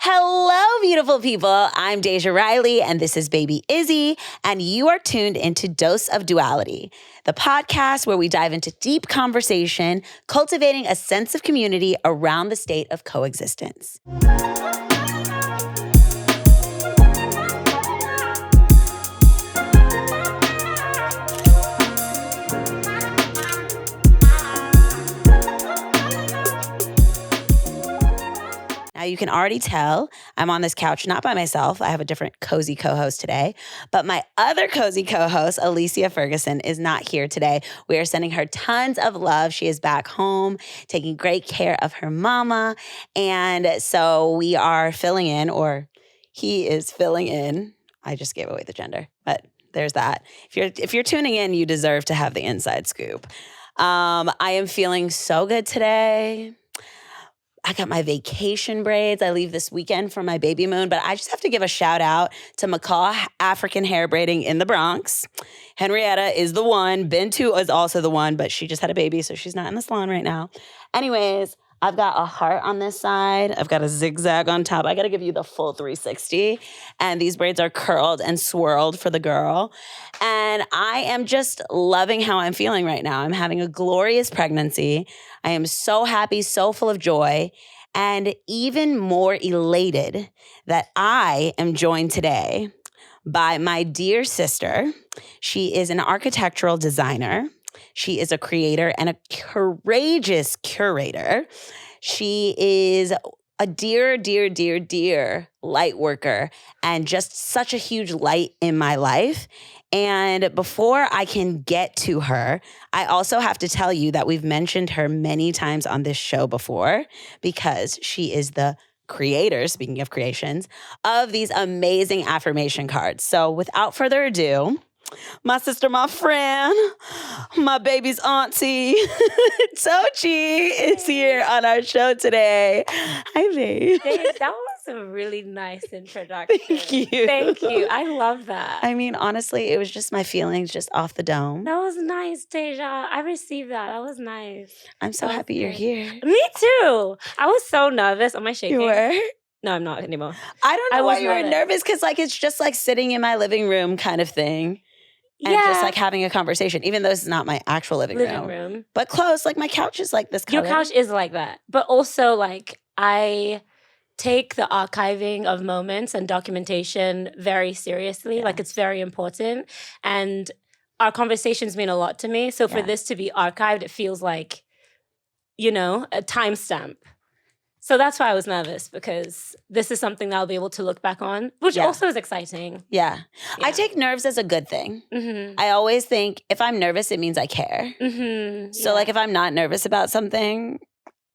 Hello, beautiful people. I'm Deja Riley, and this is Baby Izzy, and you are tuned into Dose of Duality, the podcast where we dive into deep conversation, cultivating a sense of community around the state of coexistence. Now, you can already tell I'm on this couch, not by myself. I have a different cozy co-host today. But my other cozy co-host, Alicia Ferguson, is not here today. We are sending her tons of love. She is back home, taking great care of her mama. And so we are filling in, or he is filling in. I just gave away the gender, but there's that. If you're tuning in, you deserve to have the inside scoop. I am feeling so good today. I got my vacation braids. I leave this weekend for my baby moon, but I just have to give a shout out to McCall African Hair Braiding in the Bronx. Henrietta is the one. Bintu is also the one, but she just had a baby, so she's not in the salon right now. Anyways, I've got a heart on this side. I've got a zigzag on top. I got to give you the full 360. And these braids are curled and swirled for the girl. And I am just loving how I'm feeling right now. I'm having a glorious pregnancy. I am so happy, so full of joy, and even more elated that I am joined today by my dear sister. She is an architectural designer. She is a creator and a courageous curator. She is a dear, dear, dear, dear light worker and just such a huge light in my life. And before I can get to her, I also have to tell you that we've mentioned her many times on this show before because she is the creator, speaking of creations, of these amazing affirmation cards. So without further ado, my sister, my friend, my baby's auntie, Tochi is here on our show today. Hi, babe. That was a really nice introduction. Thank you. Thank you. I love that. I mean, honestly, it was just my feelings just off the dome. That was nice, Deja. I received that. That was nice. I'm so happy you're here. Me too. I was so nervous. Am I shaking? You were? No, I'm not anymore. I don't know why you were nervous because it's just like sitting in my living room kind of thing. And just like having a conversation, even though it's not my actual living room. But close, like my couch is like this color. Your couch is like that. But also like I take the archiving of moments and documentation very seriously. Like it's very important. And our conversations mean a lot to me. So for this to be archived, it feels like, a timestamp. So that's why I was nervous, because this is something that I'll be able to look back on, which also is exciting. Yeah. I take nerves as a good thing. Mm-hmm. I always think if I'm nervous, it means I care. Mm-hmm. So like if I'm not nervous about something,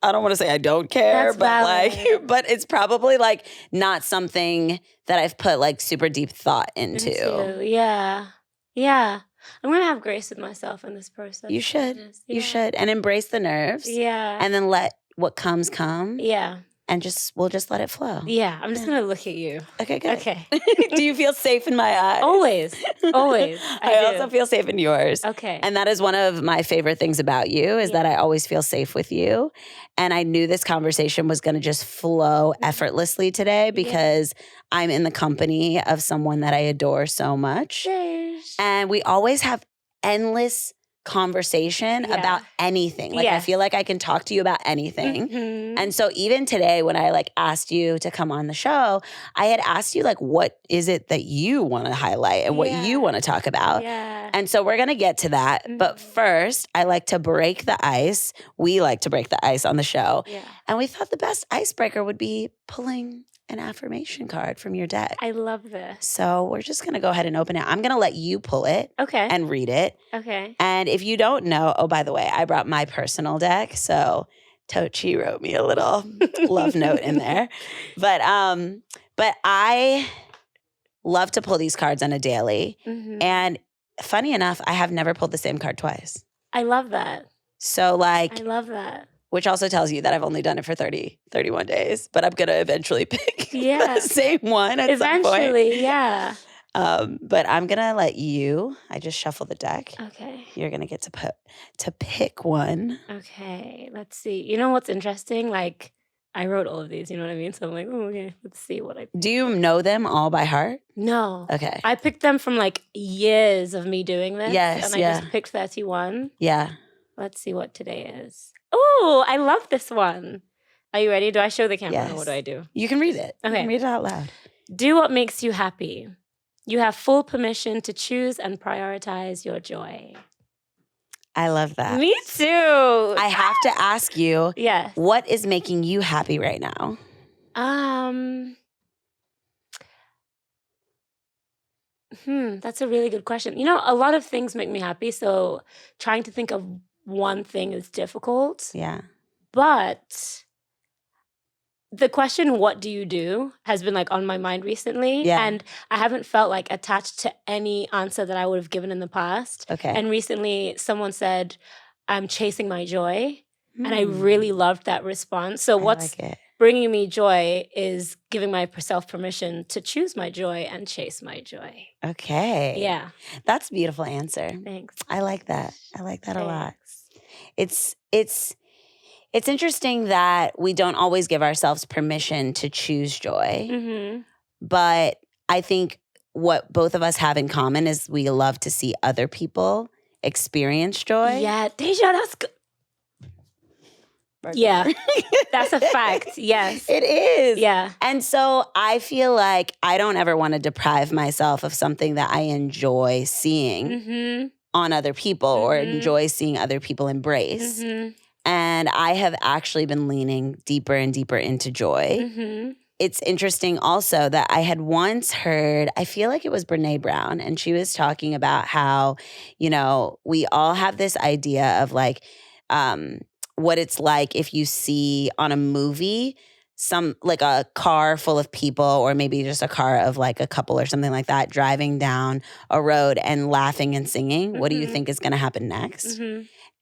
I don't want to say I don't care, but it's probably like not something that I've put like super deep thought into. Yeah. Yeah. I'm going to have grace with myself in this process. You should. Yeah. You should. And embrace the nerves. Yeah. And then let what comes come. Yeah. And we'll just let it flow. Yeah. I'm just going to look at you. Okay, good. Okay. Do you feel safe in my eyes? Always. Always. I also feel safe in yours. Okay. And that is one of my favorite things about you is that I always feel safe with you. And I knew this conversation was going to just flow effortlessly today because I'm in the company of someone that I adore so much. Yes. And we always have endless conversation about anything. Like I feel like I can talk to you about anything. Mm-hmm. And so even today when I like asked you to come on the show, I had asked you like what is it that you want to highlight and what you want to talk about. Yeah. And so we're going to get to that. Mm-hmm. But first, I like to break the ice. We like to break the ice on the show. Yeah. And we thought the best icebreaker would be pulling an affirmation card from your deck. I love this. So we're just going to go ahead and open it. I'm going to let you pull it and read it. Okay. And if you don't know, oh, by the way, I brought my personal deck. So Tochi wrote me a little love note in there. But I love to pull these cards on a daily. Mm-hmm. And funny enough, I have never pulled the same card twice. I love that. So I love that. Which also tells you that I've only done it for 31 days. But I'm going to eventually pick the same one at some point. Eventually, yeah. But I'm going to let you, I just shuffle the deck. Okay. You're going to get to pick one. Okay, let's see. You know what's interesting? Like I wrote all of these, you know what I mean? So I'm like, oh, okay, let's see what I picked. Do you know them all by heart? No. Okay. I picked them from like years of me doing this. Yes, and I yeah. just picked 31. Yeah. Let's see what today is. Oh, I love this one. Are you ready? Do I show the camera Yes. or what do I do? You can read it. You Okay. can read it out loud. Do what makes you happy. You have full permission to choose and prioritize your joy. I love that. Me too. I have to ask you, Yes. what is making you happy right now? That's a really good question. You know, a lot of things make me happy, so trying to think of one thing is difficult. Yeah. But the question, what do you do, has been like on my mind recently. Yeah. And I haven't felt like attached to any answer that I would have given in the past. Okay. And recently someone said, I'm chasing my joy. And I really loved that response. So what's like it. bringing me joy is giving myself permission to choose my joy and chase my joy. Okay. Yeah. That's a beautiful answer. Thanks. I like that. I like that a lot. It's interesting that we don't always give ourselves permission to choose joy. Mm-hmm. But I think what both of us have in common is we love to see other people experience joy. Yeah, Deja, that's good. Yeah, that's a fact. Yes. It is. Yeah. And so I feel like I don't ever want to deprive myself of something that I enjoy seeing on other people or enjoy seeing other people embrace. And I have actually been leaning deeper and deeper into joy. It's interesting also that I had once heard, I feel like it was Brene Brown, and she was talking about how, you know, we all have this idea of like, what it's like if you see on a movie some like a car full of people or maybe just a car of like a couple or something like that driving down a road and laughing and singing. What do you think is going to happen next?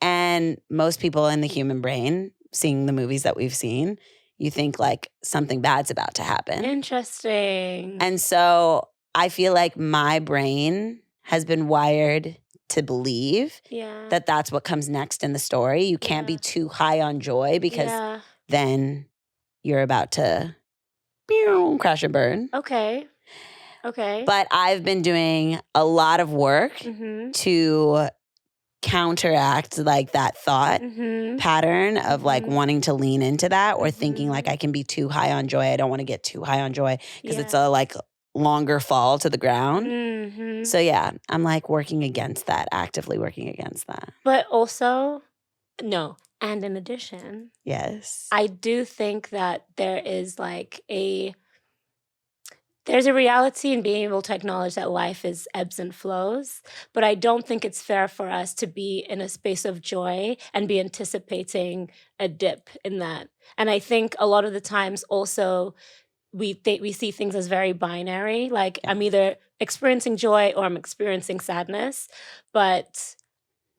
And most people in the human brain, seeing the movies that we've seen, you think like something bad's about to happen. Interesting. And so I feel like my brain has been wired to believe that that's what comes next in the story. You can't be too high on joy because then you're about to crash and burn. Okay. But I've been doing a lot of work to counteract like that thought pattern of like wanting to lean into that or thinking like I can be too high on joy. I don't want to get too high on joy because it's a like longer fall to the ground. So yeah, I'm like working against that, actively working against that. But also, no. And in addition, yes, I do think that there is like there's a reality in being able to acknowledge that life is ebbs and flows, but I don't think it's fair for us to be in a space of joy and be anticipating a dip in that. And I think a lot of the times also we see things as very binary, like I'm either experiencing joy or I'm experiencing sadness, but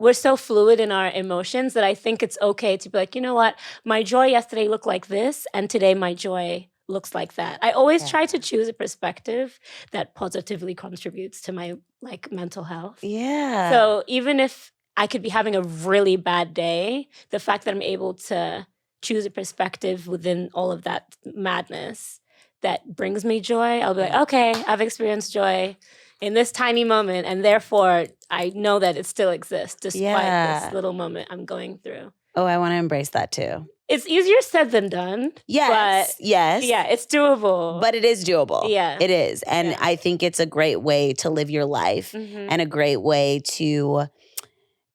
we're so fluid in our emotions that I think it's okay to be like, you know what, my joy yesterday looked like this and today my joy looks like that. I always try to choose a perspective that positively contributes to my like mental health. Yeah. So even if I could be having a really bad day, the fact that I'm able to choose a perspective within all of that madness that brings me joy, I'll be like, okay, I've experienced joy in this tiny moment, and therefore I know that it still exists despite this little moment I'm going through. Oh, I want to embrace that too. It's easier said than done. Yes, but yes. Yeah, it's doable. But it is doable. Yeah. It is. And I think it's a great way to live your life and a great way to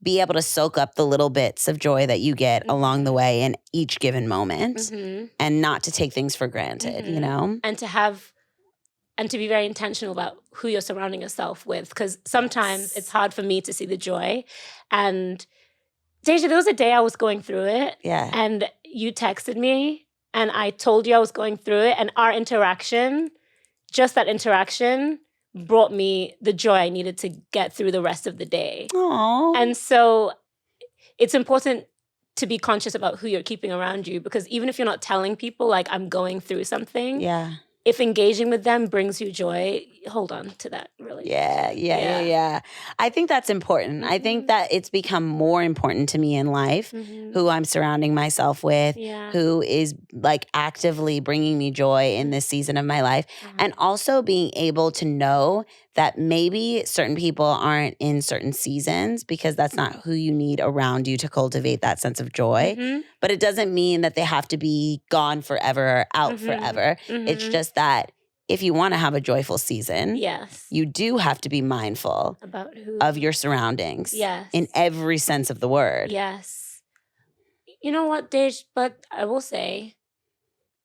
be able to soak up the little bits of joy that you get along the way in each given moment and not to take things for granted, you know? And to be very intentional about who you're surrounding yourself with, because sometimes it's hard for me to see the joy. And Deja, there was a day I was going through it and you texted me and I told you I was going through it, and our interaction, just that interaction, brought me the joy I needed to get through the rest of the day. Aww. And so it's important to be conscious about who you're keeping around you, because even if you're not telling people like I'm going through something, if engaging with them brings you joy, hold on to that relationship. Yeah. I think that's important. I think that it's become more important to me in life who I'm surrounding myself with, who is like actively bringing me joy in this season of my life. And also being able to know that maybe certain people aren't in certain seasons because that's not who you need around you to cultivate that sense of joy. But it doesn't mean that they have to be gone forever or out forever. It's just that if you want to have a joyful season, you do have to be mindful about of your surroundings in every sense of the word. Yes. You know what, Dej? But I will say,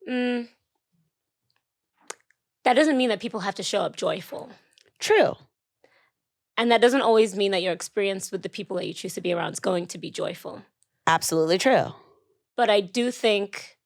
that doesn't mean that people have to show up joyful. True. And that doesn't always mean that your experience with the people that you choose to be around is going to be joyful. Absolutely true. But I do think,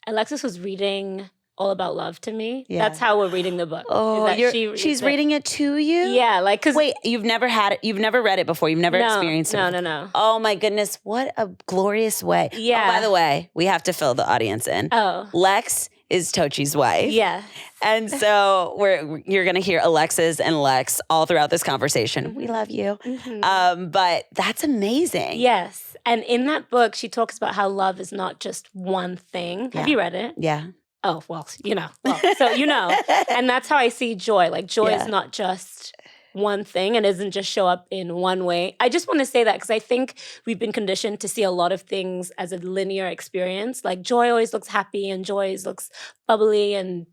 Alexis was reading All About Love to me. Yeah. That's how we're reading the book. Oh, she's reading it to you? Yeah, like, cause wait, you've never read it before. You've never experienced it before. No. Oh my goodness, what a glorious way. Yeah. Oh, by the way, we have to fill the audience in. Oh. Lex is Tochi's wife. Yeah. And so you're going to hear Alexis and Lex all throughout this conversation. We love you. But that's amazing. Yes. And in that book, she talks about how love is not just one thing. Yeah. Have you read it? Yeah. Oh, well, And that's how I see joy. Like, joy is not just one thing and doesn't just show up in one way. I just want to say that because I think we've been conditioned to see a lot of things as a linear experience. Like, joy always looks happy and joy always looks bubbly and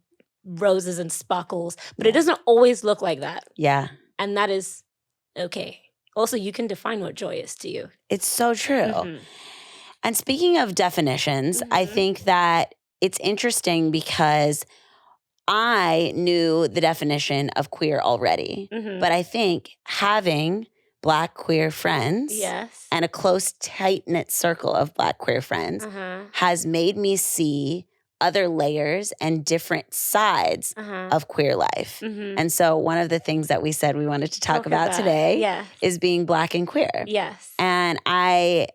roses and sparkles. But it doesn't always look like that. Yeah. And that is okay. Also, you can define what joy is to you. It's so true. And speaking of definitions, I think that it's interesting because I knew the definition of queer already, but I think having Black queer friends and a close, tight-knit circle of Black queer friends has made me see other layers and different sides of queer life. And so one of the things that we said we wanted to talk about today is being Black and queer. Yes. And I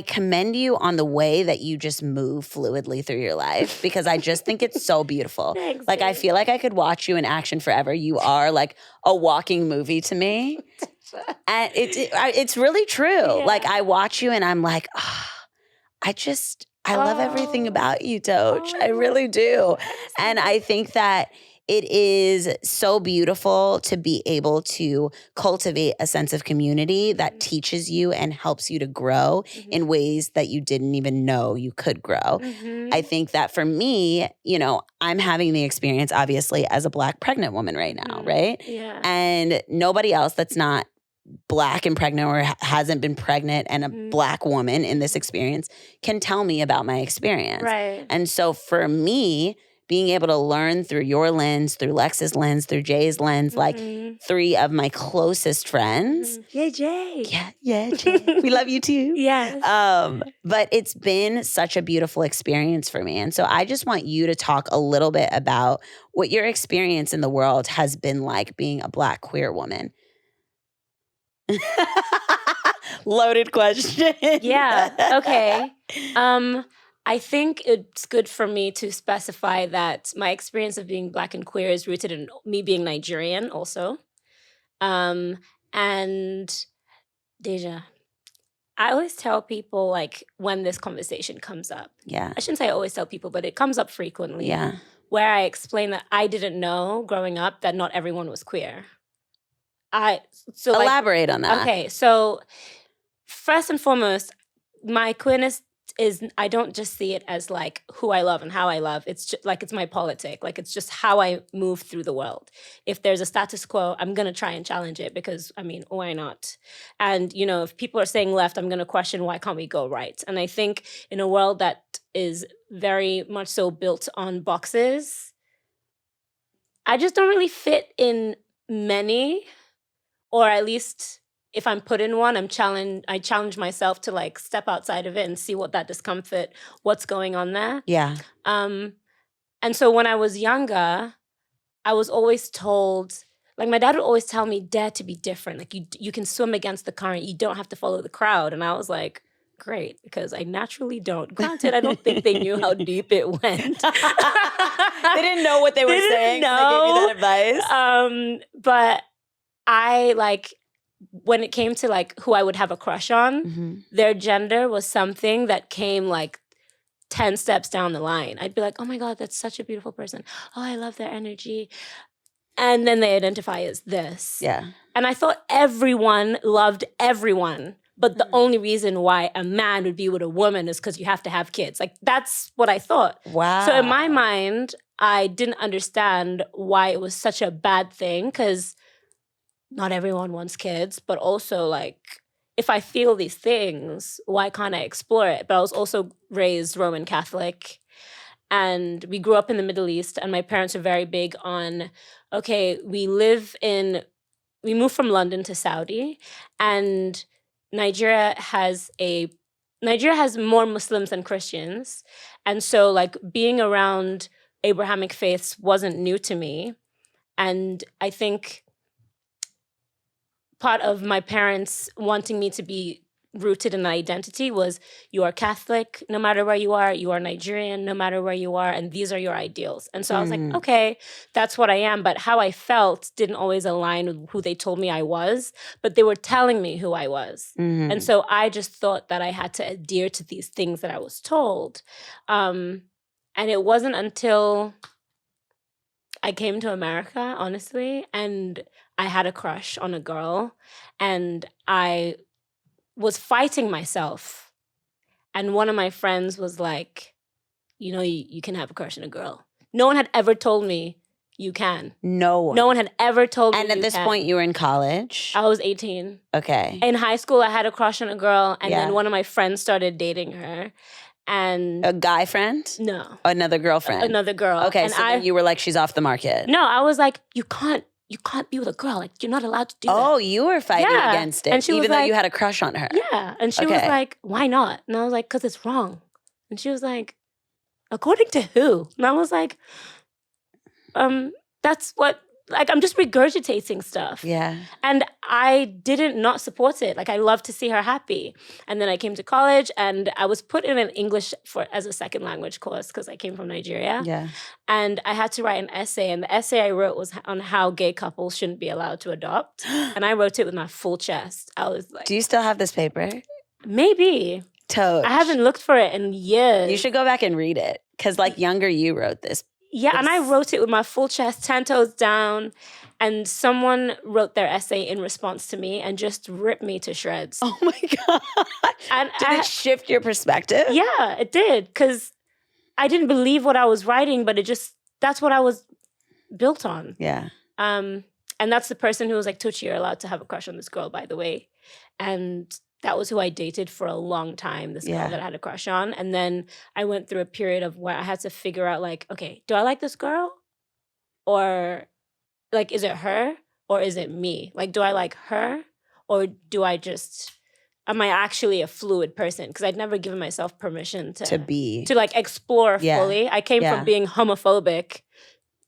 commend you on the way that you just move fluidly through your life because I just think it's so beautiful. Thanks, like, I feel like I could watch you in action forever. You are like a walking movie to me. And it's really true. Yeah. Like, I watch you and I'm like, I love everything about you, Toch. I really do. And I think that it is so beautiful to be able to cultivate a sense of community that teaches you and helps you to grow in ways that you didn't even know you could grow. I think that for me, I'm having the experience, obviously, as a Black pregnant woman right now, right? Yeah. And nobody else that's not Black and pregnant or hasn't been pregnant and a Black woman in this experience can tell me about my experience. Right. And so for me, being able to learn through your lens, through Lex's lens, through Jay's lens, like three of my closest friends. Yeah, Jay. Yeah, Jay. We love you too. Yes. But it's been such a beautiful experience for me. And so I just want you to talk a little bit about what your experience in the world has been like being a Black queer woman. Loaded question. Yeah. Okay. I think it's good for me to specify that my experience of being Black and queer is rooted in me being Nigerian also. And Deja, I always tell people, like, when this conversation comes up. Yeah. I shouldn't say I always tell people, but it comes up frequently. Yeah. Where I explain that I didn't know growing up that not everyone was queer. Elaborate on that. Okay, so first and foremost, my queerness is, I don't just see it as like who I love and how I love. It's just, like, it's my politic. Like, it's just how I move through the world. If there's a status quo, I'm going to try and challenge it because, why not? And, if people are saying left, I'm going to question, why can't we go right? And I think in a world that is very much so built on boxes, I just don't really fit in many, or at least if I'm put in one, I challenge myself to, like, step outside of it and see what that discomfort, what's going on there. Yeah. And so when I was younger, I was always told, like, my dad would always tell me, dare to be different. Like, you can swim against the current. You don't have to follow the crowd. And I was like, great, because I naturally don't. Granted, I don't think they knew how deep it went. They didn't know what they were saying when they gave you that advice? But I, like, when it came to, like, who I would have a crush on, their gender was something that came, like, 10 steps down the line. I'd be like, oh my God, that's such a beautiful person. Oh, I love their energy. And then they identify as this. Yeah. And I thought everyone loved everyone. But the only reason why a man would be with a woman is because you have to have kids. Like, that's what I thought. Wow. So in my mind, I didn't understand why it was such a bad thing, because not everyone wants kids. But also, like, if I feel these things, why can't I explore it? But I was also raised Roman Catholic, and we grew up in the Middle East, and my parents are very big on, okay, we moved from London to Saudi, and Nigeria has more Muslims than Christians. And so, like, being around Abrahamic faiths wasn't new to me. And I think part of my parents wanting me to be rooted in an identity was, you are Catholic no matter where you are Nigerian no matter where you are, and these are your ideals. And so I was like, okay, that's what I am. But how I felt didn't always align with who they told me I was, but they were telling me who I was. And so I just thought that I had to adhere to these things that I was told. And it wasn't until I came to America, honestly, and I had a crush on a girl, and I was fighting myself. And one of my friends was like, you know, you can have a crush on a girl. No one had ever told me you can. No one. No one had ever told me And at this point, you were in college? I was 18. Okay. In high school, I had a crush on a girl, and then one of my friends started dating her. And a guy friend? No. Another girlfriend? Another girl. Okay, and so then you were like, she's off the market. No, I was like, you can't be with a girl. Like, you're not allowed to do that. Oh, you were fighting against it, and she even was though you had a crush on her. Yeah. And she was like, why not? And I was like, because it's wrong. And she was like, according to who? And I was like, that's what, like, I'm just regurgitating stuff. Yeah. And I didn't not support it. Like, I loved to see her happy. And then I came to college, and I was put in an English as a second language course because I came from Nigeria. Yeah. And I had to write an essay, and the essay I wrote was on how gay couples shouldn't be allowed to adopt. And I wrote it with my full chest. I was like, do you still have this paper? Maybe. Totes. I haven't looked for it in years. You should go back and read it, because like younger you wrote this. Yeah, and I wrote it with my full chest, 10 toes down, and someone wrote their essay in response to me and just ripped me to shreds. Oh my God. And did it shift your perspective? Yeah, it did, because I didn't believe what I was writing, but that's what I was built on. Yeah. And that's the person who was like, Tochi, you're allowed to have a crush on this girl, by the way. And that was who I dated for a long time, this girl that I had a crush on. And then I went through a period of where I had to figure out, like, okay, do I like this girl? Or, like, is it her? Or is it me? Like, do I like her? Or am I actually a fluid person? Because I'd never given myself permission to like, explore fully. I came from being homophobic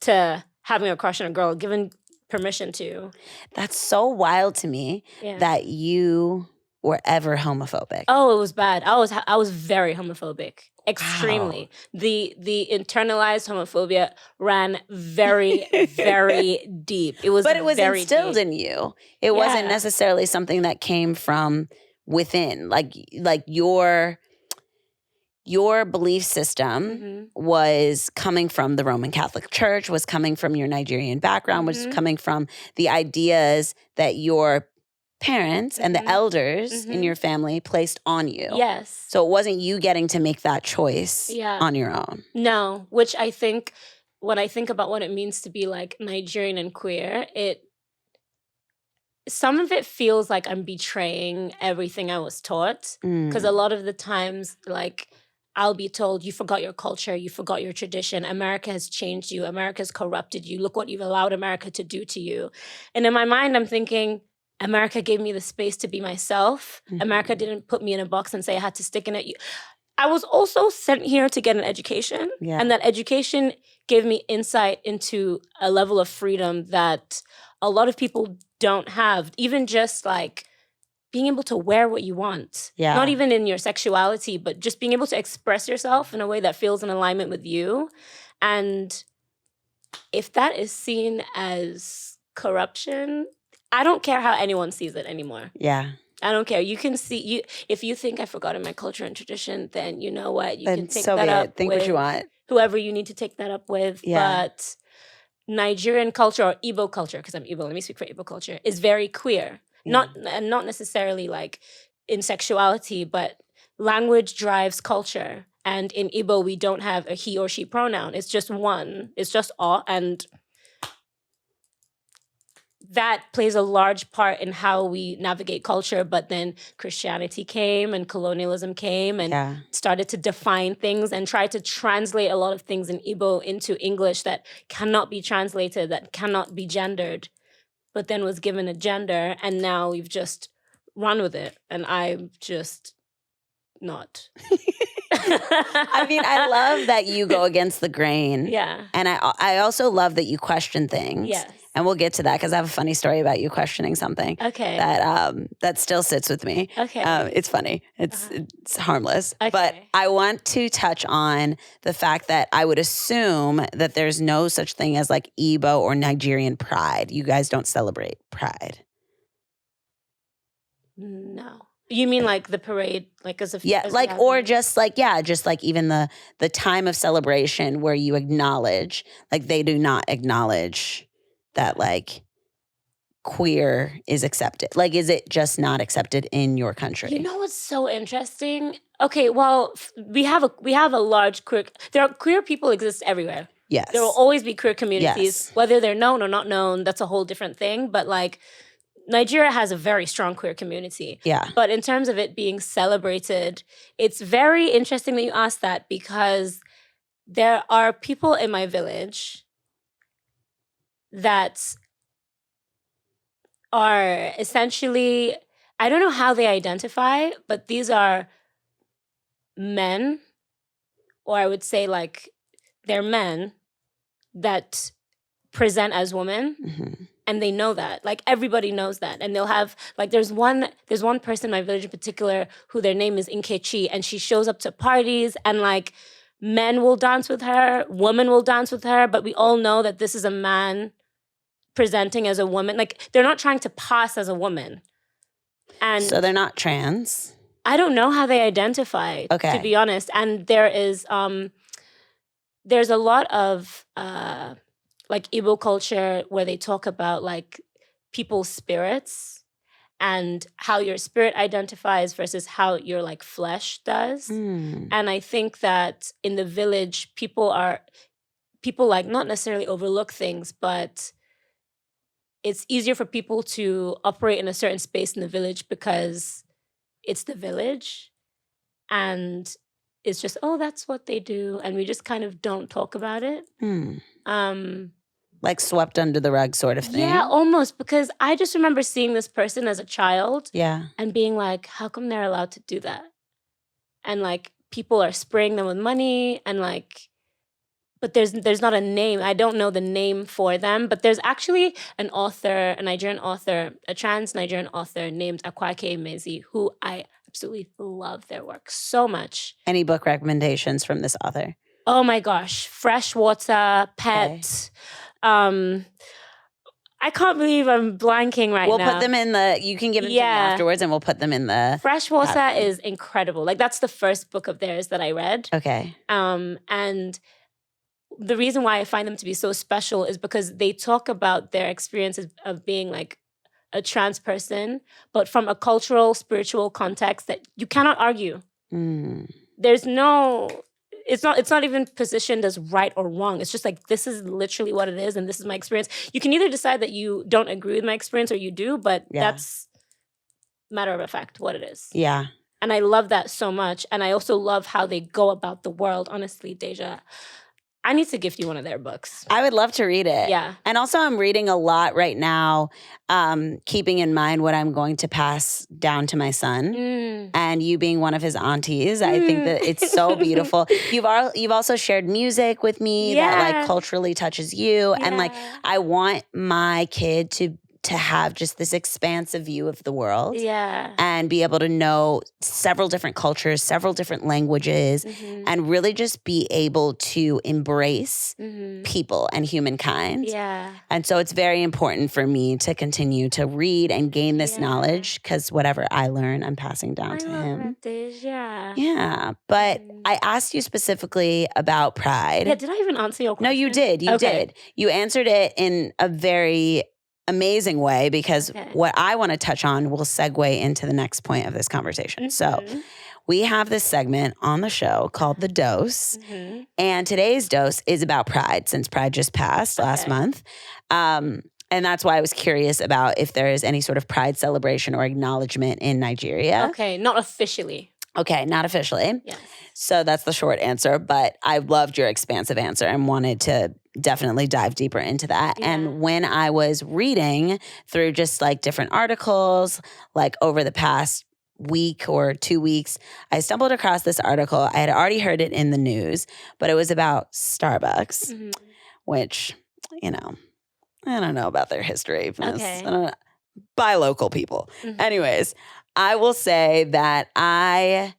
to having a crush on a girl, given permission to. That's so wild to me that you were ever homophobic. Oh, it was bad. I was very homophobic. Extremely. Wow. The internalized homophobia ran very, very deep. It was instilled in you. It wasn't necessarily something that came from within. Like your belief system was coming from the Roman Catholic Church, was coming from your Nigerian background, was coming from the ideas that your parents and the elders in your family placed on you. Yes. So it wasn't you getting to make that choice on your own. No, which I think, when I think about what it means to be like Nigerian and queer, some of it feels like I'm betraying everything I was taught. Because a lot of the times, like, I'll be told, you forgot your culture, you forgot your tradition, America has changed you, America has corrupted you, look what you've allowed America to do to you. And in my mind, I'm thinking, America gave me the space to be myself. America didn't put me in a box and say I had to stick in it. I was also sent here to get an education. Yeah. And that education gave me insight into a level of freedom that a lot of people don't have. Even just like being able to wear what you want. Yeah. Not even in your sexuality, but just being able to express yourself in a way that feels in alignment with you. And if that is seen as corruption, I don't care how anyone sees it anymore. Yeah. I don't care. You can see if you think I've forgotten my culture and tradition, then you know what? You Then can take so that be up it. Think with what you want. whoever you need to take that up with. Yeah. But Nigerian culture or Igbo culture, because I'm Igbo, let me speak for Igbo culture, is very queer. Yeah. Not necessarily like in sexuality, but language drives culture. And in Igbo, we don't have a he or she pronoun. It's just one. It's just all. And that plays a large part in how we navigate culture. But then Christianity came and colonialism came and started to define things and try to translate a lot of things in Igbo into English that cannot be translated, that cannot be gendered, but then was given a gender. And now we've just run with it. And I'm just not. I mean, I love that you go against the grain. Yeah. And I also love that you question things. Yes. And we'll get to that because I have a funny story about you questioning something. Okay. That still sits with me. Okay. It's funny. It's harmless. Okay. But I want to touch on the fact that I would assume that there's no such thing as like Igbo or Nigerian pride. You guys don't celebrate pride. No. You mean like the parade, like as a or just like even the time of celebration where you acknowledge, like they do not acknowledge that like queer is accepted. Like, is it just not accepted in your country? You know what's so interesting? Okay, well, we have a large queer. There are queer people exist everywhere. Yes, there will always be queer communities, yes. Whether they're known or not known. That's a whole different thing. But like, Nigeria has a very strong queer community. Yeah. But in terms of it being celebrated, it's very interesting that you asked that because there are people in my village that are essentially, I don't know how they identify, but these are men, or I would say like they're men that present as women. Mm-hmm. And they know that. Like everybody knows that. And they'll have like there's one person in my village in particular who their name is Nkechi, and she shows up to parties and like men will dance with her, women will dance with her, but we all know that this is a man presenting as a woman. Like they're not trying to pass as a woman. And so they're not trans? I don't know how they identify, to be honest. And there's a lot of like Igbo culture where they talk about like people's spirits and how your spirit identifies versus how your like flesh does. And I think that in the village, people like not necessarily overlook things, but it's easier for people to operate in a certain space in the village because it's the village and it's just, oh, that's what they do. And we just kind of don't talk about it. Like swept under the rug sort of thing? Yeah, almost. Because I just remember seeing this person as a child and being like, how come they're allowed to do that? And like people are spraying them with money and like, but there's not a name. I don't know the name for them, but there's actually an author, a Nigerian author, a trans Nigerian author named Akwake Emezi, who I absolutely love their work so much. Any book recommendations from this author? Oh my gosh. Freshwater, Pet. I can't believe I'm blanking right now. We'll put them in you can give them to me afterwards and we'll put them in the... Freshwater is incredible. Like that's the first book of theirs that I read. Okay. And the reason why I find them to be so special is because they talk about their experiences of being like a trans person, but from a cultural, spiritual context that you cannot argue. There's no... It's not even positioned as right or wrong. It's just like, this is literally what it is, and this is my experience. You can either decide that you don't agree with my experience or you do, but that's matter of fact what it is. Yeah. And I love that so much. And I also love how they go about the world. Honestly, Deja, I need to gift you one of their books. I would love to read it. Yeah. And also I'm reading a lot right now, keeping in mind what I'm going to pass down to my son. And you being one of his aunties, I think that it's so beautiful. You've also shared music with me that like culturally touches you. And like I want my kid to to have just this expansive view of the world Yeah. and be able to know several different cultures, several different languages, and really just be able to embrace people and humankind. Yeah. And so it's very important for me to continue to read and gain this knowledge, because whatever I learn, I'm passing down to him. Yeah. Yeah. But I asked you specifically about pride. Yeah, did I even answer your question? No, you did. You did. You answered it in a very amazing way, because what I want to touch on will segue into the next point of this conversation. So we have this segment on the show called The Dose. And today's dose is about pride, since pride just passed last month. And that's why I was curious about if there is any sort of pride celebration or acknowledgement in Nigeria. Okay, not officially. Okay, not officially. Yes. So that's the short answer, but I loved your expansive answer and wanted to definitely dive deeper into that. Yeah. And when I was reading through just like different articles, like over the past week or 2 weeks, I stumbled across this article. I had already heard it in the news, but it was about Starbucks, which, you know, I don't know about their history. Okay. I don't know, by local people. Anyways, I will say that I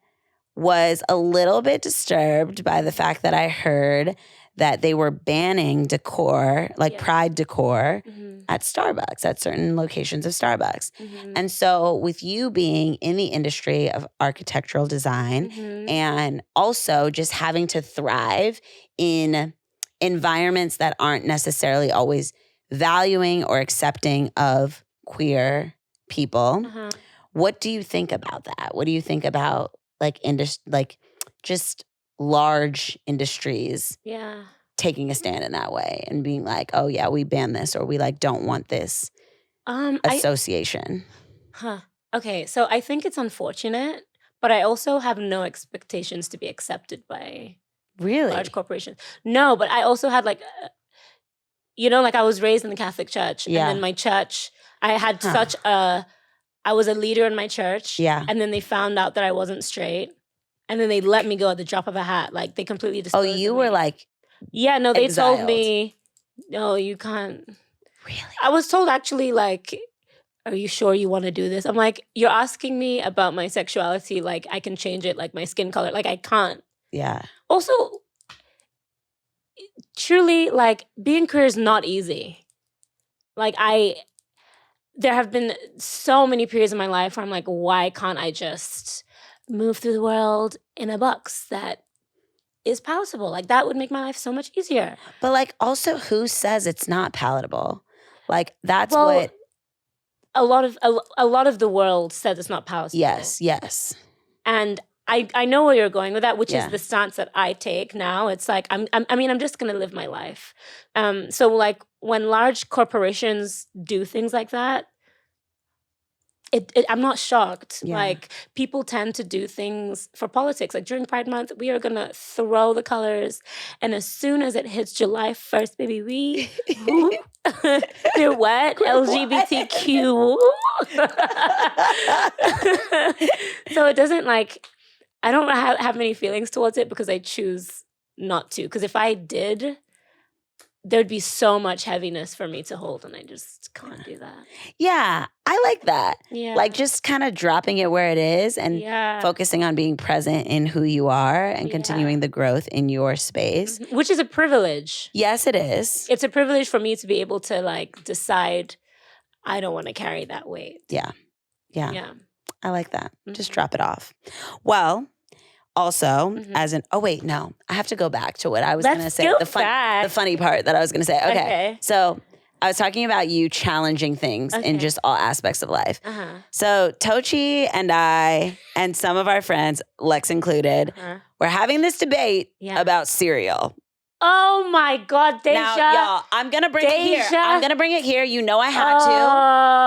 was a little bit disturbed by the fact that I heard that they were banning decor, like pride decor, at Starbucks, at certain locations of Starbucks. And so with you being in the industry of architectural design and also just having to thrive in environments that aren't necessarily always valuing or accepting of queer people, what do you think about that? What do you think about like just large industries taking a stand in that way and being like, oh yeah, we ban this, or we like don't want this association? Okay, so I think it's unfortunate, but I also have no expectations to be accepted by large corporations. No, but I also had like, like I was raised in the Catholic Church, and then my church, I had I was a leader in my church, and then they found out that I wasn't straight, and then they let me go at the drop of a hat. Like they completely disposed of me. You were like, yeah, no, they exiled. told me, no, you can't. Really? I was told actually, like, are you sure you want to do this? I'm like, you're asking me about my sexuality, like I can change it, like my skin color, like I can't. Yeah. Also, truly, like being queer is not easy. Like there have been so many periods in my life where I'm like, why can't I just move through the world in a box that is palatable? Like that would make my life so much easier. But like also, who says it's not palatable? Like that's what a lot of the world says it's not palatable. Yes. And I know where you're going with that, which is the stance that I take now. It's like I'm just gonna live my life. So like when large corporations do things like that, I'm not shocked. Yeah. Like people tend to do things for politics. Like during Pride Month, we are gonna throw the colors, and as soon as it hits July 1st, baby, they're what? LGBTQ. So it doesn't like. I don't have many feelings towards it because I choose not to. Because if I did, there'd be so much heaviness for me to hold, and I just can't do that. Yeah, I like that. Yeah. Like just kind of dropping it where it is and focusing on being present in who you are and continuing the growth in your space. Which is a privilege. Yes, it is. It's a privilege for me to be able to like decide I don't want to carry that weight. Yeah. I like that. Just drop it off. Well, also, I have to go back to what I was going to say. The funny part that I was going to say. Okay. So I was talking about you challenging things in just all aspects of life. So Tochi and I and some of our friends, Lex included, were having this debate about cereal. Oh my God, Deja. Now, y'all, I'm going to bring it here. You know I had to,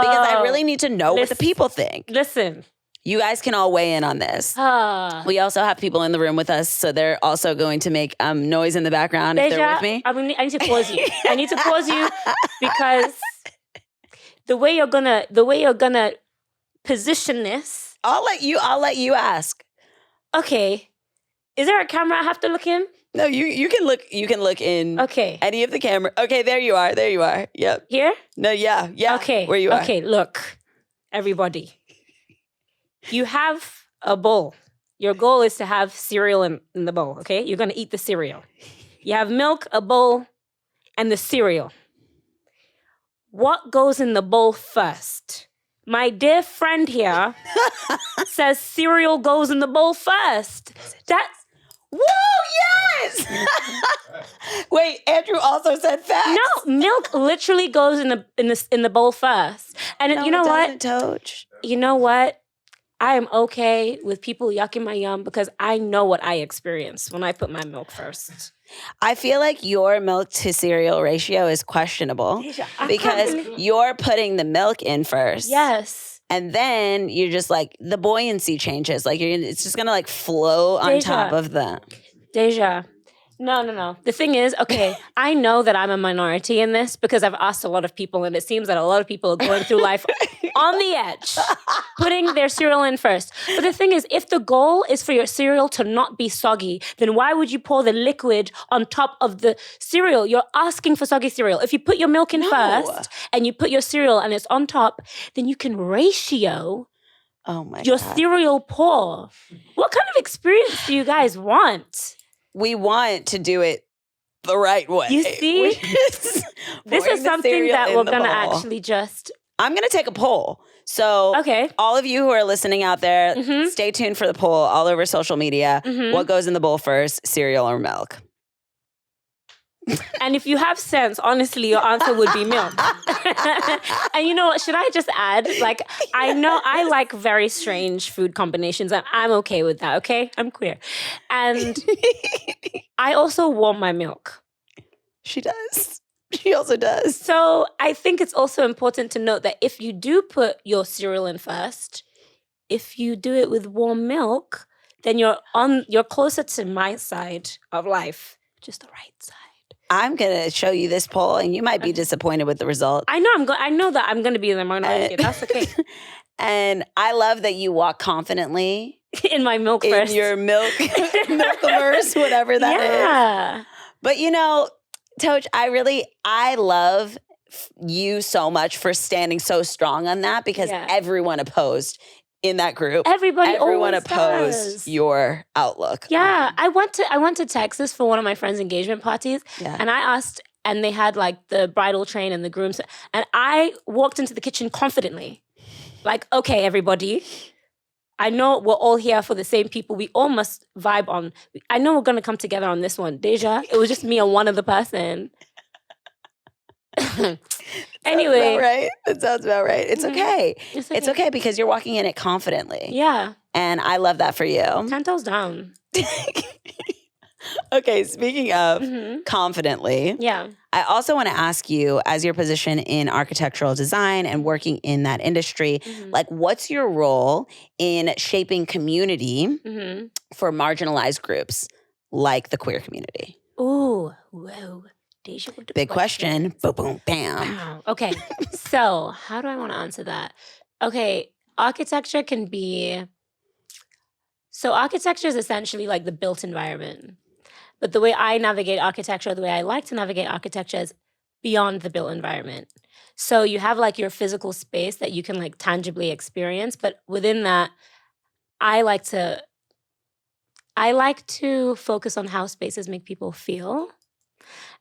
because I really need to know what the people think. Listen. You guys can all weigh in on this. We also have people in the room with us, so they're also going to make noise in the background if they're with me. I need to pause you. I need to pause you because the way you're gonna position this. I'll let you ask. Okay. Is there a camera I have to look in? No, you can look in any of the camera. Okay, there you are. Yep. Here? No, yeah. Okay. Where you are. Okay, look, everybody. You have a bowl. Your goal is to have cereal in the bowl, okay? You're going to eat the cereal. You have milk, a bowl, and the cereal. What goes in the bowl first? My dear friend here says cereal goes in the bowl first. That's... Whoa, yes! Wait, Andrew also said facts. No, milk literally goes in the bowl first. And No, you know what? Toach. You know what? I am okay with people yucking my yum because I know what I experience when I put my milk first. I feel like your milk to cereal ratio is questionable because you're putting the milk in first. Yes. And then you're just like, the buoyancy changes. Like, it's just going to like flow on top of the... Deja. No. The thing is, okay, I know that I'm a minority in this because I've asked a lot of people, and it seems that a lot of people are going through life on the edge, putting their cereal in first. But the thing is, if the goal is for your cereal to not be soggy, then why would you pour the liquid on top of the cereal? You're asking for soggy cereal. If you put your milk in first and you put your cereal and it's on top, then you can ratio your cereal pour. What kind of experience do you guys want? We want to do it the right way. You see? This is something that we're going to actually just... I'm going to take a poll. So all of you who are listening out there, stay tuned for the poll all over social media. What goes in the bowl first, cereal or milk? And if you have sense, honestly, your answer would be milk. And you know what? Should I just add? Like, I know I like very strange food combinations, and I'm okay with that, okay? I'm queer. And I also warm my milk. She does. She also does. So I think it's also important to note that if you do put your cereal in first, if you do it with warm milk, then you're closer to my side of life, just the right side. I'm going to show you this poll, and you might be disappointed with the result. I know that I'm going to be in the minority. That's okay. And I love that you walk confidently. In my milk first. In your milk-verse, whatever that is. But you know, Toach, I love you so much for standing so strong on that because everyone opposed in that group. Everyone opposed your outlook. Yeah. I went to Texas for one of my friends' engagement parties. Yeah. And I asked, and they had like the bridal train and the grooms. And I walked into the kitchen confidently. Like, okay, everybody, I know we're all here for the same people. We all must vibe on. I know we're going to come together on this one. Deja, it was just me and one other person. Anyway. Right? That sounds about right. It's okay. It's okay because you're walking in it confidently. Yeah. And I love that for you. 10 toes down. Okay, speaking of confidently. Yeah. I also want to ask you, as your position in architectural design and working in that industry, like what's your role in shaping community for marginalized groups like the queer community? Ooh, whoa. Deja, big question. Boom, boom, bam. Wow. Okay. So how do I want to answer that? Okay. Architecture is essentially like the built environment. But the way I navigate architecture, the way I like to navigate architecture is beyond the built environment. So you have like your physical space that you can like tangibly experience. But within that, I like to focus on how spaces make people feel.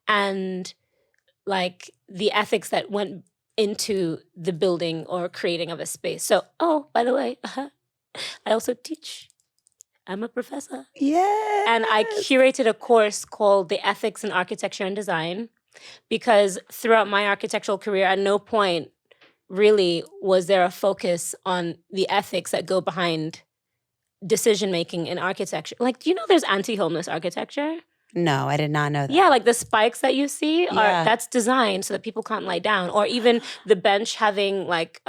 And like the ethics that went into the building or creating of a space. So, by the way, I also teach. I'm a professor. Yeah. And I curated a course called The Ethics in Architecture and Design because throughout my architectural career, at no point really was there a focus on the ethics that go behind decision-making in architecture. Like, do you know there's anti-homeless architecture? No, I did not know that. Yeah, like the spikes that you see, that's designed so that people can't lie down. Or even the bench having like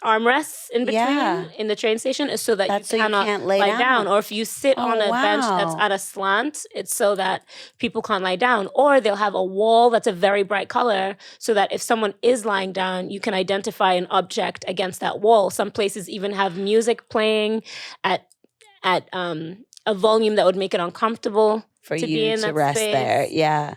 armrests in between in the train station is so that you cannot lie down. Or if you sit on a bench that's at a slant, it's so that people can't lie down. Or they'll have a wall that's a very bright color so that if someone is lying down, you can identify an object against that wall. Some places even have music playing at a volume that would make it uncomfortable For to be you in to that rest space. there. Yeah.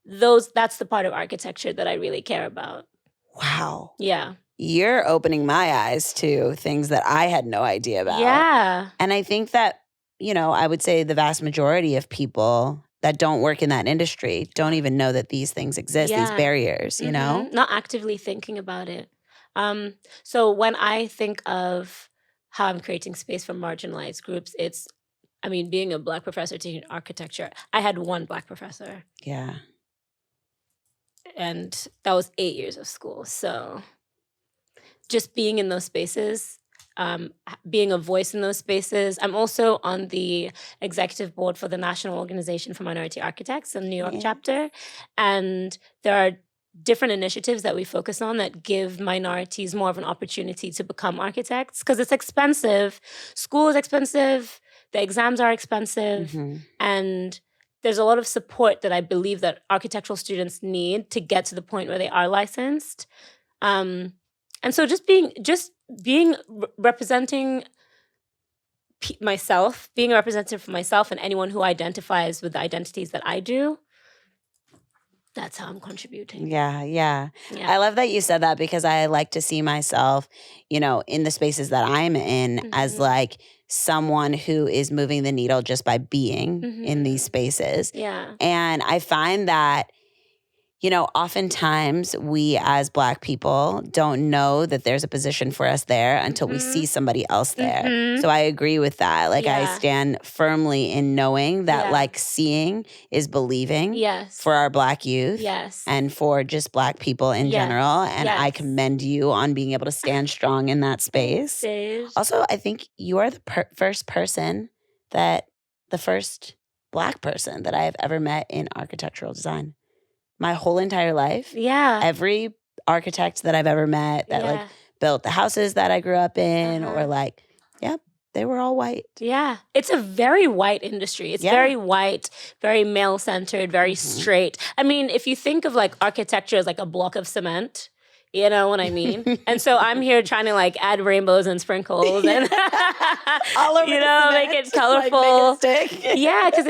That's the part of architecture that I really care about. Wow. Yeah. You're opening my eyes to things that I had no idea about. Yeah. And I think that, I would say the vast majority of people that don't work in that industry don't even know that these things exist, these barriers, Not actively thinking about it. So when I think of how I'm creating space for marginalized groups, being a Black professor teaching architecture, I had one Black professor. Yeah. And that was 8 years of school. So just being in those spaces, being a voice in those spaces. I'm also on the executive board for the National Organization for Minority Architects, the New York chapter. And there are different initiatives that we focus on that give minorities more of an opportunity to become architects, because it's expensive. School is expensive. The exams are expensive. And there's a lot of support that I believe that architectural students need to get to the point where they are licensed. And so just being representing myself, being a representative for myself and anyone who identifies with the identities that I do, that's how I'm contributing. Yeah. I love that you said that, because I like to see myself, in the spaces that I'm in as like someone who is moving the needle just by being in these spaces. Yeah. And I find that, oftentimes we as Black people don't know that there's a position for us there until we see somebody else there. So I agree with that. Like I stand firmly in knowing that like seeing is believing for our Black youth and for just Black people in general. And I commend you on being able to stand strong in that space. Also, I think you are the first Black person that I have ever met in architectural design. My whole entire life. Yeah. Every architect that I've ever met that like built the houses that I grew up in or like, they were all white. Yeah. It's a very white industry. It's very white, very male-centered, very straight. I mean, if you think of like architecture as like a block of cement, you know what I mean? And so I'm here trying to like add rainbows and sprinkles and all over make it colorful. Like make it stick. Yeah, because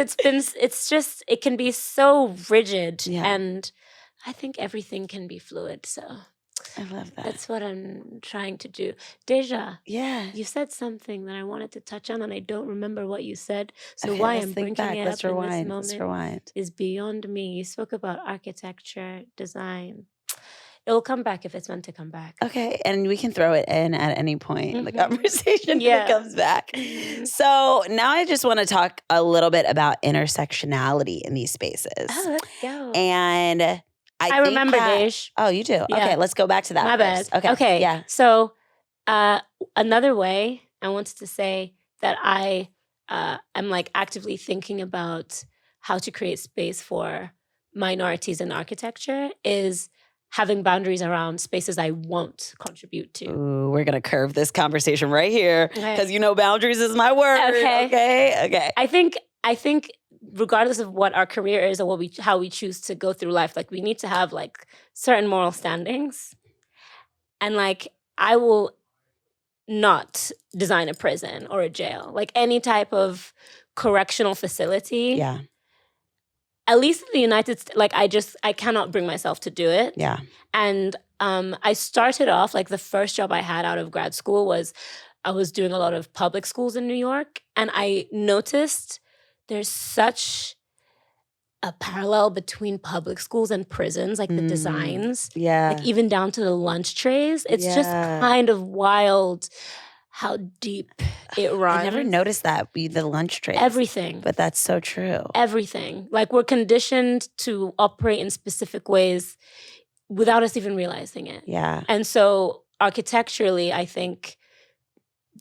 it can be so rigid. Yeah. And I think everything can be fluid. So I love that. that's what I'm trying to do. Deja, yeah, you said something that I wanted to touch on and I don't remember what you said. So okay, why let's I'm think bringing back. it Let's up rewind. in this Let's moment rewind. is beyond me. You spoke about architecture, design. It'll come back if it's meant to come back. Okay, and we can throw it in at any point in the conversation if it comes back. So now I just want to talk a little bit about intersectionality in these spaces. Oh, let's go. And I think remember, that, Dej. Oh, you do? Yeah. Okay, let's go back to that My first. bad. Okay. Yeah. So another way I wanted to say that I am like actively thinking about how to create space for minorities in architecture is having boundaries around spaces I won't contribute to. Ooh, we're going to curve this conversation right here because boundaries is my word. Okay. I think regardless of what our career is or how we choose to go through life, like we need to have like certain moral standings. And like I will not design a prison or a jail, like any type of correctional facility. Yeah. At least in the United States, like I cannot bring myself to do it. Yeah. And I started off, like the first job I had out of grad school was I was doing a lot of public schools in New York. And I noticed there's such a parallel between public schools and prisons, like the designs. Yeah. Like even down to the lunch trays. It's just kind of wild how deep it runs. I never noticed that, the lunch trays. Everything. But that's so true. Everything. Like we're conditioned to operate in specific ways without us even realizing it. Yeah. And so architecturally, I think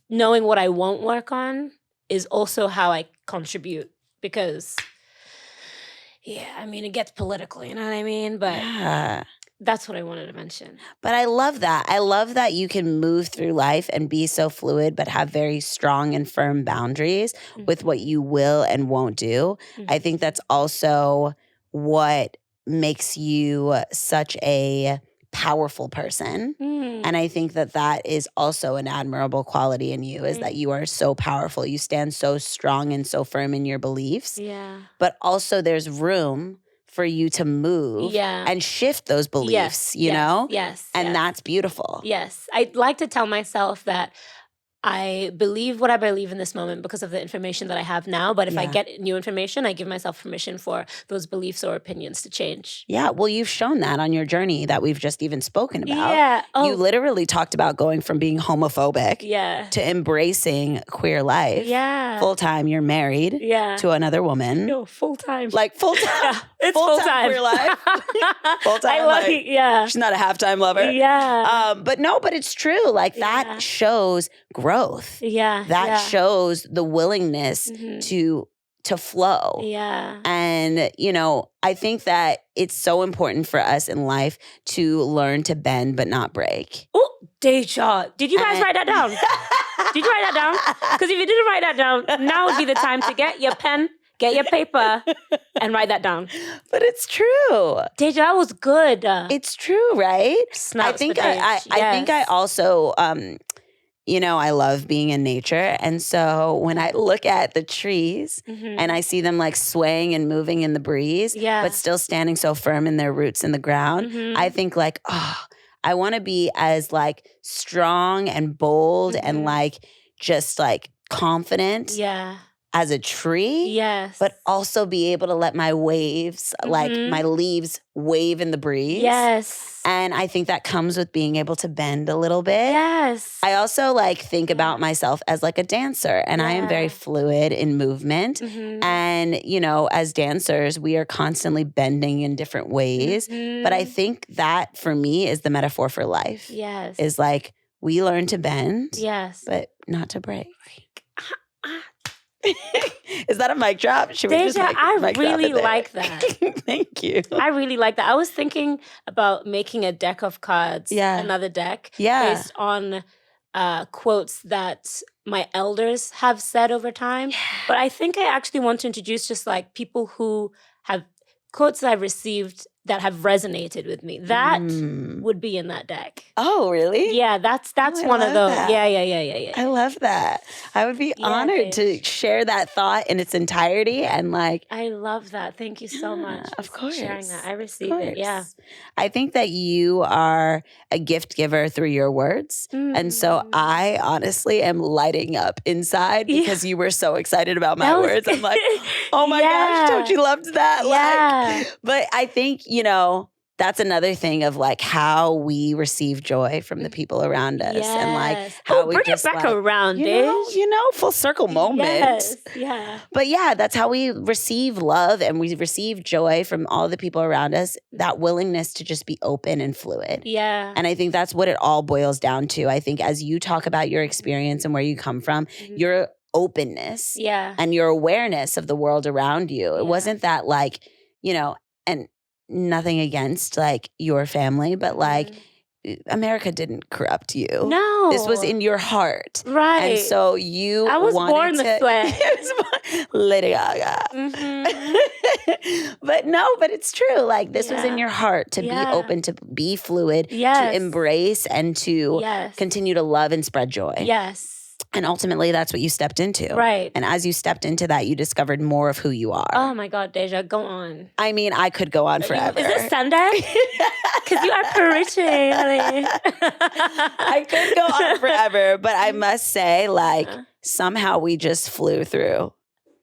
knowing what I won't work on is also how I contribute because, it gets political, you know what I mean? But that's what I wanted to mention. But I love that. I love that you can move through life and be so fluid, but have very strong and firm boundaries with what you will and won't do. I think that's also what makes you such a powerful person. And I think that is also an admirable quality in you, is that you are so powerful. You stand so strong and so firm in your beliefs. Yeah. But also there's room for you to move and shift those beliefs, you know? Yes. And that's beautiful. Yes. I like to tell myself that I believe what I believe in this moment because of the information that I have now. But if I get new information, I give myself permission for those beliefs or opinions to change. Yeah. Well, you've shown that on your journey that we've just even spoken about. Yeah. Oh. You literally talked about going from being homophobic to embracing queer life. Yeah. Full time, you're married to another woman. No, full time. Like full time. Yeah, it's full time. Queer life. Full time. I love it. Yeah. She's not a halftime lover. Yeah. But it's true. Like that shows growth. Yeah. That shows the willingness to flow. Yeah. And, you know, I think that it's so important for us in life to learn to bend but not break. Oh, Deja. Did you guys write that down? Did you write that down? Because if you didn't write that down, now would be the time to get your pen, get your paper, and write that down. But it's true. Deja, that was good. It's true, right? Snaps I think for I Dej. think I also you know, I love being in nature. And so when I look at the trees and I see them like swaying and moving in the breeze, but still standing so firm in their roots in the ground, I think like, oh, I want to be as like strong and bold and like just like confident as a tree. Yes. But also be able to let my waves, like my leaves wave in the breeze. Yes. And I think that comes with being able to bend a little bit. Yes. I also like think about myself as like a dancer, and I am very fluid in movement. And, you know, as dancers, we are constantly bending in different ways. But I think that for me is the metaphor for life. Yes. Is like we learn to bend, but not to break. Is that a mic drop? Should we just Deja, I really like that. Thank you. I really like that. I was thinking about making a deck of cards, another deck, based on quotes that my elders have said over time. But I think I actually want to introduce just like people who have quotes that I've received that have resonated with me. That would be in that deck. Oh, really? Yeah, that's one of those. That. Yeah. I love that. I would be honored to share that thought in its entirety and like. I love that. Thank you so much. Of course. Sharing that. I receive it. Yeah. I think that you are a gift giver through your words. And so I honestly am lighting up inside because you were so excited about my words. I'm like, oh my gosh, Tochi loved that. Like, but I think, you know, that's another thing of like how we receive joy from the people around us and like how we bring just it back like, around, you know, full circle moment. Yes, yeah. But yeah, that's how we receive love and we receive joy from all the people around us, that willingness to just be open and fluid. Yeah. And I think that's what it all boils down to. I think as you talk about your experience and where you come from, your openness and your awareness of the world around you. It wasn't that like, you know, and nothing against like your family, but like America didn't corrupt you. No. This was in your heart. Right. And so you I was born the flag. Lady Gaga. But it's true. Like this was in your heart to be open, to be fluid, to embrace and to continue to love and spread joy. Yes. And ultimately, that's what you stepped into. Right. And as you stepped into that, you discovered more of who you are. Oh my God, Deja, go on. I mean, I could go on forever. Is it Sunday? Because you are pretty. I could go on forever, but I must say, like, somehow we just flew through.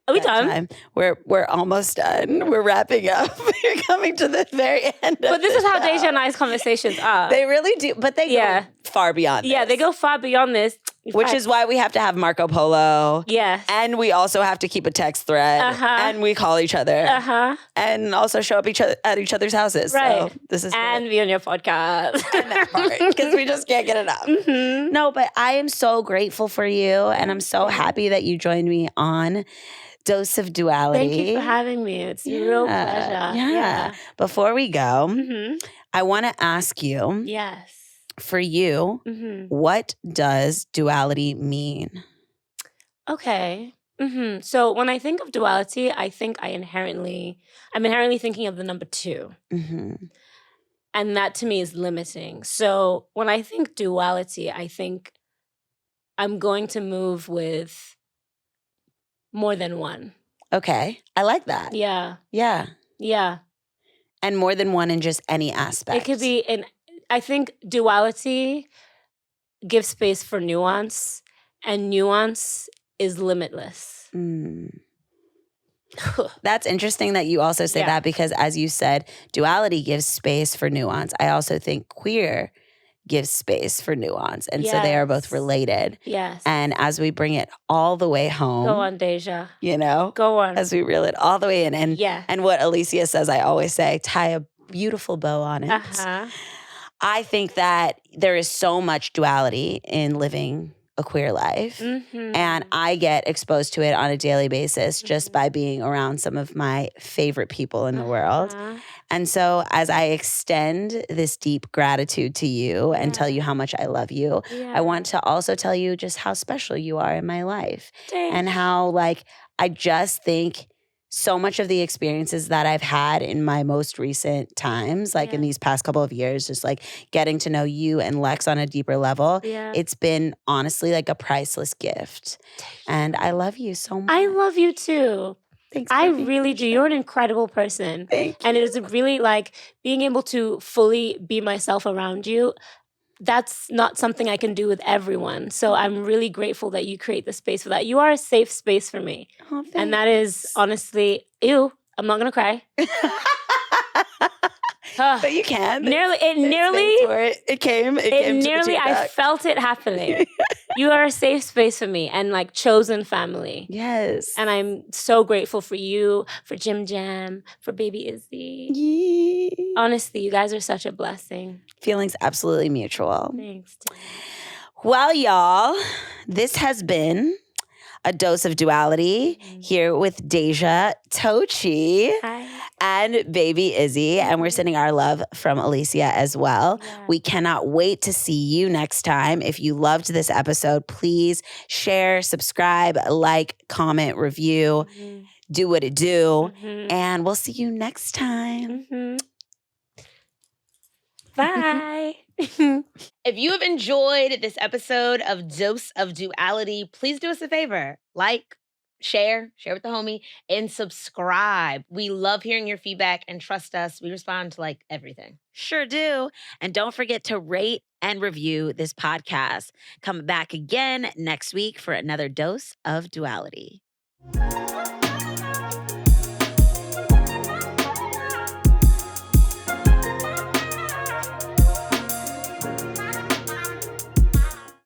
Are we done? We're almost done. We're wrapping up. We're coming to the very end. But this is how Deja and I's conversations are. They really do, but they go far beyond this. Yeah, they go far beyond this. Which is why we have to have Marco Polo. Yes. And we also have to keep a text thread. And we call each other. And also show up at each other's houses. Right. So this is and be on your podcast. And that part. Because we just can't get enough. No, but I am so grateful for you. And I'm so happy that you joined me on Dose of Duality. Thank you for having me. It's a real pleasure. Yeah. Before we go, I want to ask you. Yes. For you, what does duality mean? Okay. So when I think of duality, I think I'm inherently thinking of the number 2. And that to me is limiting. So when I think duality, I think I'm going to move with more than one. Okay. I like that. Yeah. Yeah. Yeah. And more than one in just any aspect. It could be I think duality gives space for nuance, and nuance is limitless. That's interesting that you also say that, because as you said, duality gives space for nuance. I also think queer gives space for nuance. And so they are both related. Yes. And as we bring it all the way home. Go on, Deja. You know? Go on. As we reel it all the way in. And what Alicia says, I always say, tie a beautiful bow on it. I think that there is so much duality in living a queer life. And I get exposed to it on a daily basis just by being around some of my favorite people in the world. And so as I extend this deep gratitude to you and tell you how much I love you, I want to also tell you just how special you are in my life. And how, like, I just think so much of the experiences that I've had in my most recent times, like in these past couple of years, just like getting to know you and Lex on a deeper level, it's been honestly like a priceless gift. And I love you so much. I love you too. Thanks. I really do. You're an incredible person. Thank you. And it is really like being able to fully be myself around you. That's not something I can do with everyone. So I'm really grateful that you create the space for that. You are a safe space for me. Oh, and that is honestly, I'm not going to cry. But you can. It came I felt it happening. You are a safe space for me and like chosen family. Yes. And I'm so grateful for you, for Jim Jam, for baby Izzy. Yee. Honestly, you guys are such a blessing. Feelings absolutely mutual. Thanks. Well, y'all, this has been a dose of duality here with Deja, Tochi, and baby Izzy. And we're sending our love from Alicia as well. Yeah. We cannot wait to see you next time. If you loved this episode, please share, subscribe, like, comment, review, do what it do. And we'll see you next time. Bye. If you have enjoyed this episode of Dose of Duality, please do us a favor. Like, share with the homie, and subscribe. We love hearing your feedback, and trust us, we respond to like everything. Sure do. And don't forget to rate and review this podcast. Come back again next week for another Dose of Duality.